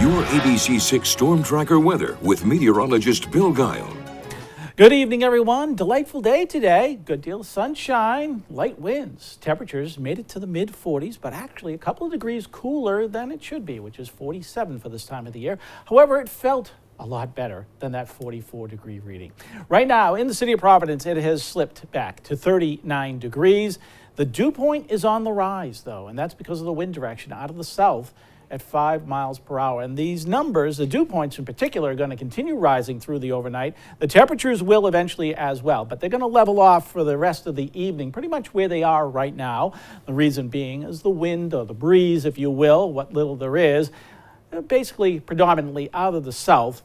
your ABC6 Storm Tracker weather with meteorologist Bill Guile. Good evening, everyone. Delightful day today. Good deal of sunshine, light winds. Temperatures made it to the mid-40s, but actually a couple of degrees cooler than it should be, which is 47 for this time of the year. However, it felt a lot better than that 44-degree reading. Right now, in the city of Providence, it has slipped back to 39 degrees. The dew point is on the rise, though, and that's because of the wind direction out of the south at 5 miles per hour. And these numbers, the dew points in particular, are going to continue rising through the overnight. The temperatures will eventually as well, but they're going to level off for the rest of the evening, pretty much where they are right now. The reason being is the wind, or the breeze, if you will, what little there is, basically predominantly out of the south.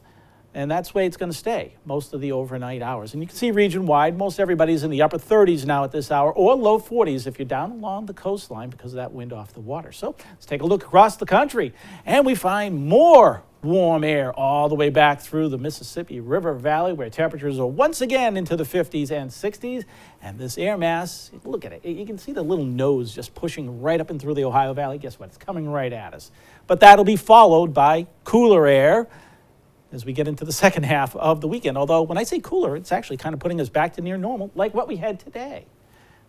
And that's the way it's going to stay most of the overnight hours. And you can see region-wide, most everybody's in the upper 30s now at this hour, or low 40s if you're down along the coastline because of that wind off the water. So let's take a look across the country, and we find more warm air all the way back through the Mississippi River Valley, where temperatures are once again into the 50s and 60s. And this air mass, look at it. You can see the little nose just pushing right up and through the Ohio Valley. Guess what? It's coming right at us. But that'll be followed by cooler air as we get into the second half of the weekend. Although when I say cooler, it's actually kind of putting us back to near normal, like what we had today.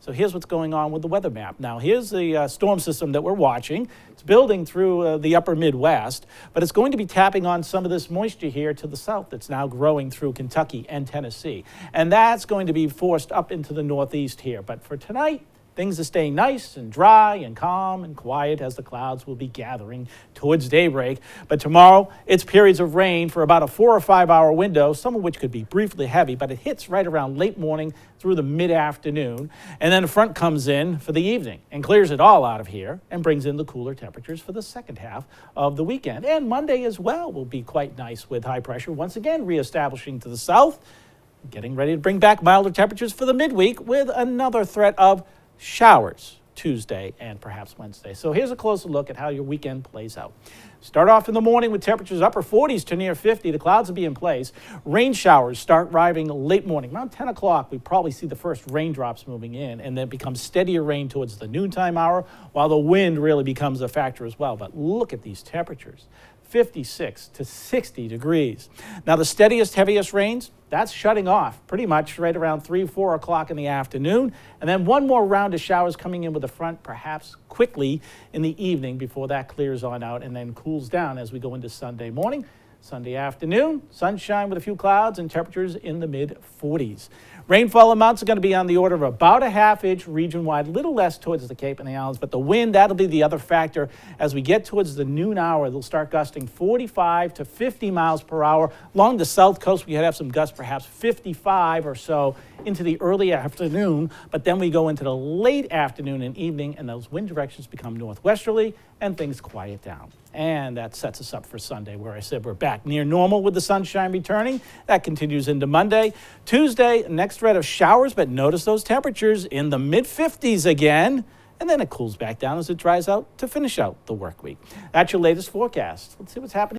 So here's what's going on with the weather map. Now, here's the storm system that we're watching. It's building through the upper Midwest, but it's going to be tapping on some of this moisture here to the south that's now growing through Kentucky and Tennessee. And that's going to be forced up into the northeast here. But for tonight, things are staying nice and dry and calm and quiet as the clouds will be gathering towards daybreak. But tomorrow, it's periods of rain for about a 4 or 5 hour window, some of which could be briefly heavy, but it hits right around late morning through the mid-afternoon. And then a front comes in for the evening and clears it all out of here and brings in the cooler temperatures for the second half of the weekend. And Monday as well will be quite nice with high pressure once again reestablishing to the south, getting ready to bring back milder temperatures for the midweek with another threat of showers Tuesday and perhaps Wednesday. So here's a closer look at how your weekend plays out. Start off in the morning with temperatures upper 40s to near 50. The clouds will be in place. Rain showers start arriving late morning. Around 10 o'clock, we probably see the first raindrops moving in, and then it becomes steadier rain towards the noontime hour, while the wind really becomes a factor as well. But look at these temperatures. 56 to 60 degrees. Now, the steadiest, heaviest rains, that's shutting off pretty much right around 3, 4 o'clock in the afternoon. And then one more round of showers coming in with the front, perhaps quickly in the evening before that clears on out and then cools down as we go into Sunday morning. Sunday afternoon, sunshine with a few clouds and temperatures in the mid-40s. Rainfall amounts are going to be on the order of about a half-inch region-wide, a little less towards the Cape and the Islands, but the wind, that'll be the other factor. As we get towards the noon hour, they'll start gusting 45 to 50 miles per hour. Along the south coast, we could have some gusts, perhaps 55 or so into the early afternoon, but then we go into the late afternoon and evening, and those wind directions become northwesterly, and things quiet down. And that sets us up for Sunday, where I said we're back near normal with the sunshine returning. That continues into Monday. Tuesday, next threat of showers, but notice those temperatures in the mid-50s again. And then it cools back down as it dries out to finish out the work week. That's your latest forecast. Let's see what's happening.